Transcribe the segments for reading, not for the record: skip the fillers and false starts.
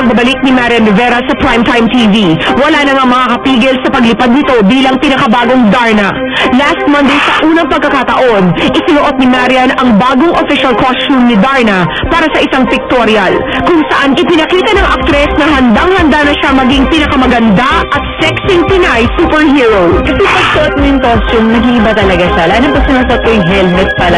pagbabalik ni Marian Rivera sa Primetime TV. Wala na nga makakapigil sa paglipad nito bilang pinakabagong Darna. Last Monday sa unang pagkakataon, isinuot ni Marian ang bagong official costume ni Darna para sa isang pictorial, kung saan ipinakita ng aktres na handang-handa na siya maging pinakamaganda at sexing Pinay superhero. Kasi pagsuot mo yung costume, nag-iiba talaga siya. Lalo pag sinasuot ko yung helmet pala,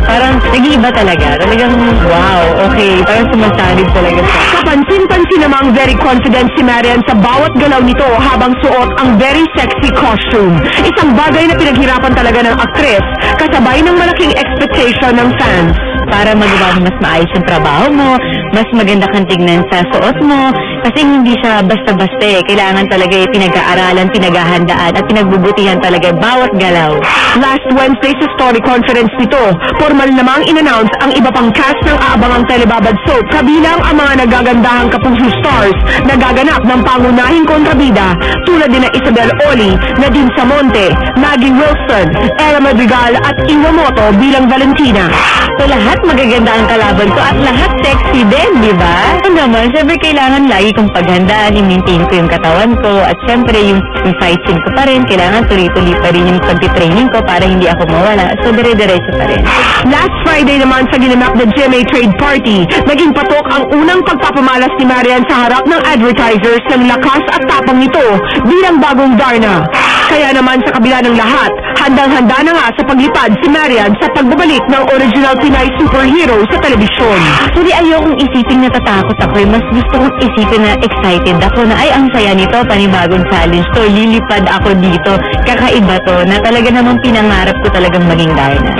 parang nag-iiba talaga. Talagang, wow, okay. Parang sumasalib talaga siya. Kapansin-pansin namang very confident si Marian sa bawat galaw nito habang suot ang very sexy costume. Isang bagay na pinaghirapan talaga ng aktres, kasabay ng malaking expectation ng fans. Para magawa mo mas maayos yung trabaho mo, mas maganda kang tignan sa suot mo, kasi hindi siya basta-basta eh. Kailangan talaga pinag-aaralan, pinaghahandaan at pinagbubutihan talaga bawat galaw. Last Wednesday sa story conference nito, formal namang in-announce ang iba pang cast ng aabangang telebabad soap, kabilang ang mga nagagandahang kapuso stars na gaganap ng pangunahing kontrabida tulad din ng Isabel Oli, Nadine Samonte, Maggie Wilson, Ella Madrigal at Iwamoto bilang Valentina. So lahat magaganda ang kalaban ko at lahat sexy din, di ba? So naman, syempre kailangan lagi kong paghandaan, i-maintain ko yung katawan ko at syempre yung fight scene ko pa rin, kailangan tuloy-tuloy pa rin yung pag-training ko para hindi ako mawala. So dire-diretso pa rin. Last Friday naman sa ginanap na GMA Trade Party, naging patok ang unang pagpapamalas ni Marian sa harap ng advertisers ng lakas at tapang nito bilang bagong Darna. Kaya naman sa kabila ng lahat, handang-handa na nga sa paglipad si Marian sa pagbabalik ng original Pinay superhero sa telebisyon. Actually, ayokong isipin na tatakot ako. Mas gusto kong isipin na excited ako na ay ang saya nito, panibagong challenge to, lilipad ako dito, kakaiba to, na talaga namang pinangarap ko talagang maging Darna.